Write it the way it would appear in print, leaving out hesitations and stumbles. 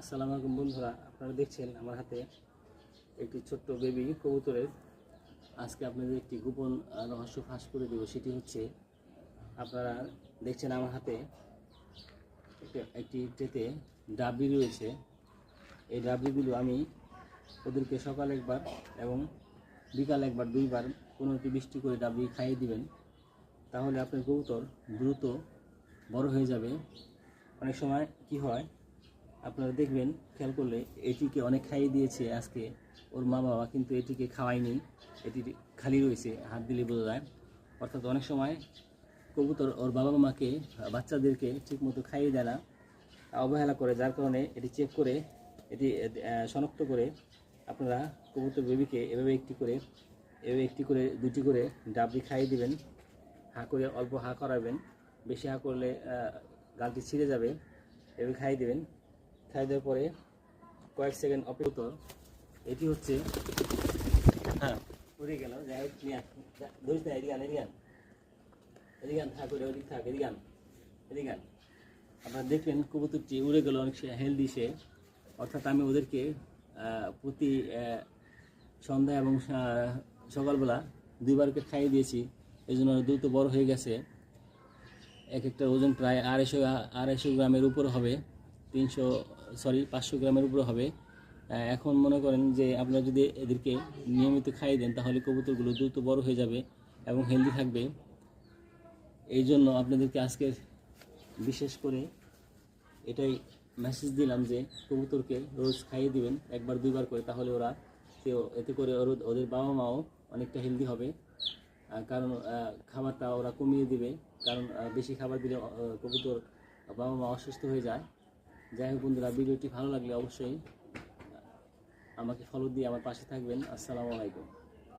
আসসালামু আলাইকুম বন্ধুরা, আপনারা দেখছেন আমার হাতে একটি ছোট্ট বেবি কবুতরের। আজকে আপনাদের একটি গোপন রহস্য ফাঁস করে দেব। সেটি হচ্ছে, আপনারা দেখছেন আমার হাতে একটি ট্রেতে ডাবলি রয়েছে। এই ডাবলিগুলো আমি ওদেরকে সকাল একবার এবং বিকাল একবার 2বার 15-20টি করে ডাবলি খাইয়ে দিবেন। তাহলে আপনার কবুতর দ্রুত বড় হয়ে যাবে। অনেক সময় কি হয়, আপনারা দেখবেন, খেয়াল করলে এটিকে অনেক খাইয়ে দিয়েছে আজকে ওর মা বাবা, কিন্তু এটিকে খাওয়ায়নি, এটি খালি রয়েছে, হাত দিলে বোঝা যায়। অর্থাৎ অনেক সময় কবুতর ওর বাবা মাকে, বাচ্চাদেরকে ঠিকমতো খাইয়ে দেয় না, অবহেলা করে, যার কারণে এটি চেক করে, এটি শনাক্ত করে আপনারা কবুতর বেবিকে এভাবে একটি করে 2টি করে ডাবলি খাইয়ে দিবেন। হা করে অল্প হা করাবেন, বেশি হা করলে গালটি ছিঁড়ে যাবে। এভাবে খাইয়ে দেবেন। খাই দেওয়ার পরে কয়েক সেকেন্ড অপেক্ষা। এটি হচ্ছে, হ্যাঁ উড়ে গেল, যাই হোক, ধরিস না, এদিগান থাক, ওদিক থাক, এদিগান। আপনারা দেখলেন কবুতরটি উড়ে গেল, অনেক হেলদি সে। অর্থাৎ আমি ওদেরকে প্রতি সন্ধ্যা এবং সকালবেলা 2বার করে খাইয়ে দিয়েছি। এই জন্য দ্রুত বড় হয়ে গেছে। এক একটা ওজন প্রায় 250 গ্রামের উপরে হবে, 500 গ্রামের উপরে হবে। এখন মনে করেন যে আপনারা যদি এদেরকে নিয়মিত খাইয়ে দেন, তাহলে কবুতরগুলো দ্রুত বড় হয়ে যাবে এবং হেলদি থাকবে। এই জন্য আপনাদেরকে আজকে বিশেষ করে এটাই মেসেজ দিলাম যে কবুতরকে রোজ খাইয়ে দিবেন, 1-2বার করে। তাহলে এতে করে ওদের বাবা মাও অনেকটা হেলদি হবে। কারণ খাবারটা ওরা কমিয়ে দিবে, কারণ বেশি খাবার দিলে কবুতর বাবা মা অসুস্থ হয়ে যায়। যাই হোক বন্ধুরা, ভিডিওটি ভালো লাগলে অবশ্যই আমাকে ফলো দিয়ে আমার পাশে থাকবেন। আসসালামু আলাইকুম।